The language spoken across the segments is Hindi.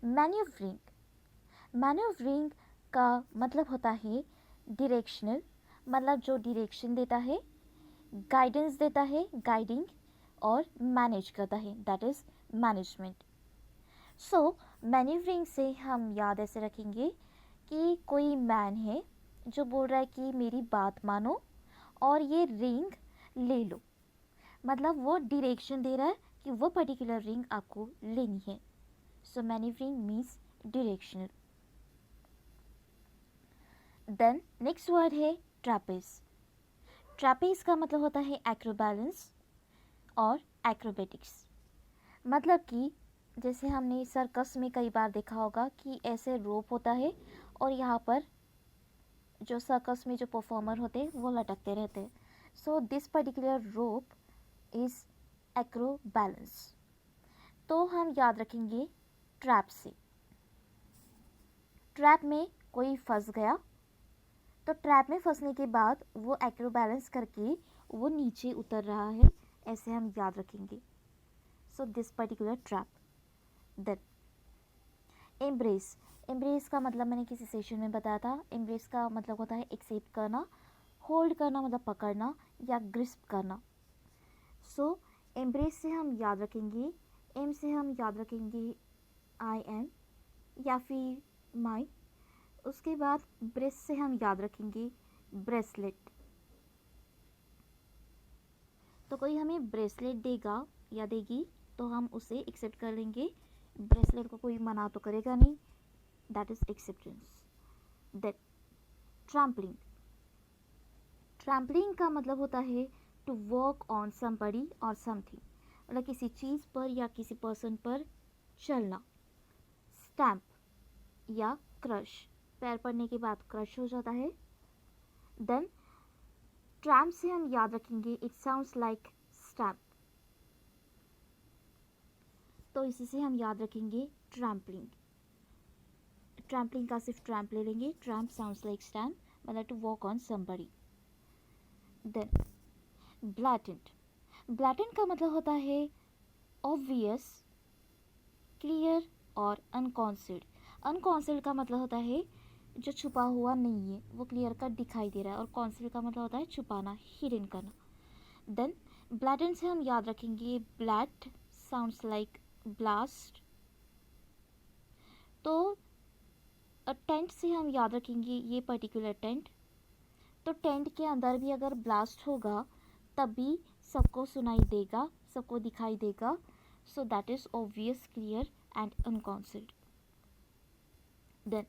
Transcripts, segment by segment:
मैन्यूवरिंग, मैन्यूवरिंग का मतलब होता है डायरेक्शनल, मतलब जो डायरेक्शन देता है, गाइडेंस देता है, गाइडिंग, और मैनेज करता है, that is management. So manoeuvring से हम याद ऐसे रखेंगे कि कोई मैन है जो बोल रहा है कि मेरी बात मानो और ये रिंग ले लो, मतलब वो डायरेक्शन दे रहा है कि वो पर्टिकुलर रिंग आपको लेनी है। So manoeuvring means directional. Then next word है ट्रैपेज। ट्रैपेज का मतलब होता है एक्रोबैलेंस और एक्रोबेटिक्स। मतलब कि जैसे हमने सर्कस में कई बार देखा होगा कि ऐसे रोप होता है और यहाँ पर जो सर्कस में जो परफॉर्मर होते हैं वो लटकते रहते हैं। So this particular rope is acrobalance. तो हम याद रखेंगे ट्रैप से। ट्रैप में कोई फंस गया, तो ट्रैप में फंसने के बाद वो एक्रोबैलेंस करके वो नीचे उतर रहा है, ऐसे हम याद रखेंगे। So this particular trap. Then embrace. Embrace का मतलब मैंने किसी सेशन में बताया था। एम्ब्रेस का मतलब होता है एक्सेप्ट करना, होल्ड करना मतलब पकड़ना या ग्रिस्प करना। सो एम्ब्रेस से हम याद रखेंगे, एम से हम याद रखेंगे आई एम या फिर माई। उसके बाद ब्रेस से हम याद रखेंगे ब्रेसलेट। तो कोई हमें ब्रेसलेट देगा या देगी तो हम उसे एक्सेप्ट कर लेंगे। ब्रेसलेट को कोई मना तो करेगा नहीं, that is acceptance. Then trampling. Trampling का मतलब होता है टू वॉक ऑन समबडी और समथिंग, मतलब किसी चीज़ पर या किसी पर्सन पर चलना। स्टैम्प या क्रश, पैर पड़ने के बाद क्रश हो जाता है। देन ट्रैम्प से हम याद रखेंगे इट साउंड्स लाइक स्टैम्प, तो इसी से हम याद रखेंगे ट्रैम्पलिंग। ट्रैम्पलिंग का सिर्फ ट्रैम्प ले लेंगे, ट्रैम्प साउंड्स लाइक स्टैम्प, मतलब to walk on somebody. Then blatant. Blatant का मतलब होता है ऑब्वियस, क्लियर और अनकॉन्सिल्ड। अनकॉन्सिल्ड का मतलब होता है जो छुपा हुआ नहीं है, वो क्लियर कट दिखाई दे रहा है, और कॉन्सिल्ड का मतलब होता है छुपाना, हिडन करना। देन ब्लैटेंट से हम याद रखेंगे ब्लैट साउंड्स लाइक ब्लास्ट। तो टेंट से हम याद रखेंगे ये पर्टिकुलर टेंट। तो टेंट के अंदर भी अगर ब्लास्ट होगा तब भी सबको सुनाई देगा, सबको दिखाई देगा। So that is obvious, clear and unconcealed. Then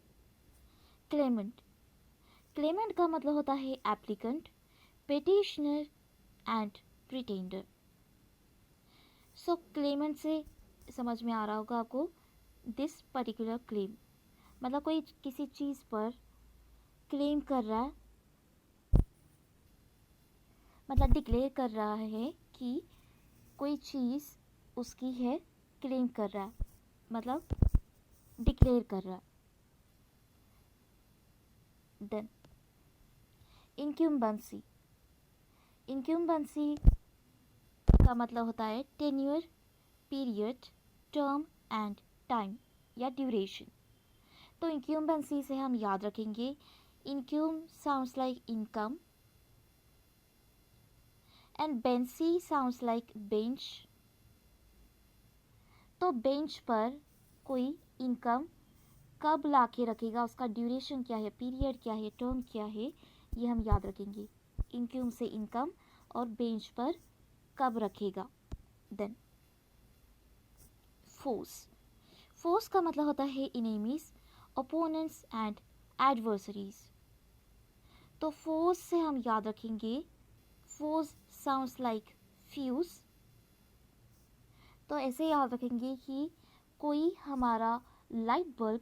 claimant. Claimant का मतलब होता है applicant, petitioner and pretender. So claimant से समझ में आ रहा होगा आपको, दिस पर्टिकुलर क्लेम, मतलब कोई किसी चीज़ पर क्लेम कर रहा है, मतलब डिक्लेयर कर रहा है कि कोई चीज़ उसकी है, क्लेम कर रहा है, मतलब डिक्लेयर कर रहा है। देन इनक्यूम्बेंसी। इनक्यूम्बेंसी का मतलब होता है tenure, period, term and time या ड्यूरेशन। तो इनक्यूम्बेंसी से हम याद रखेंगे incum sounds like income and bency sounds like bench. तो बेंच पर कोई इनकम कब ला के रखेगा, उसका ड्यूरेशन क्या है, पीरियड क्या है, टर्म क्या है, ये हम याद रखेंगे। इनक्यूम से इनकम और बेंच पर कब रखेगा। Then force. फोर्स का मतलब होता है इनेमीज, ओपोनेंट्स एंड एडवर्सरीज। तो फोर्स से हम याद रखेंगे फोर्स साउंड्स लाइक फ्यूज। तो ऐसे याद रखेंगे कि कोई हमारा लाइट बल्ब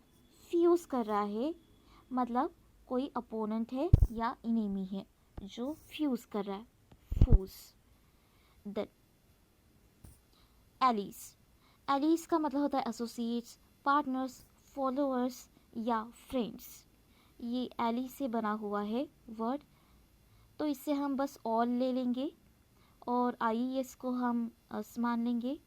फ्यूज कर रहा है, मतलब कोई अपोनेंट है या इनेमी है जो फ्यूज कर रहा है, फोर्स। Then allies. एलीज का मतलब होता है एसोसिएट्स, पार्टनर्स, फॉलोअर्स या फ्रेंड्स। ये एली से बना हुआ है वर्ड, तो इससे हम बस ऑल ले लेंगे और आई एस को हम मान लेंगे।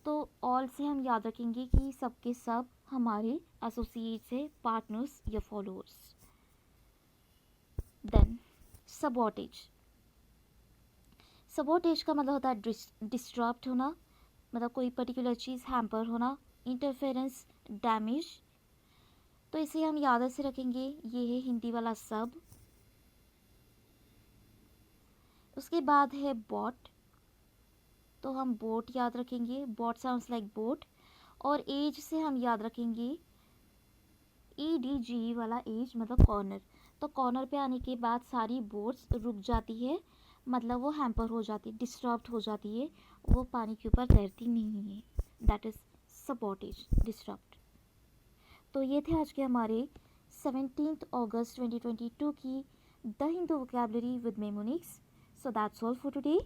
तो ऑल से हम याद रखेंगे कि सब के सब हमारे एसोसिएट्स है, पार्टनर्स या फॉलोअर्स। देन सबॉटेज। सबॉटेज का मतलब होता है डिस्टर्ब्ड होना, मतलब कोई पर्टिकुलर चीज़ हैम्पर होना, इंटरफेरेंस, डैमेज। तो इसे हम याद से रखेंगे, ये है हिंदी वाला सब। उसके बाद है बॉट, तो हम बोट याद रखेंगे, बॉट साउंड्स लाइक बोट। और एज से हम याद रखेंगे EDG वाला एज, मतलब कॉर्नर। तो कॉर्नर पे आने के बाद सारी बोट्स रुक जाती है, मतलब वो हैम्पर हो जाती है, डिस्टर्ब्ड हो जाती है, वो पानी के ऊपर तैरती नहीं है। That is sabotage, disturbed. तो ये थे आज के हमारे 17 अगस्त 2022 की the Hindu vocabulary with mnemonics. So that's all for today.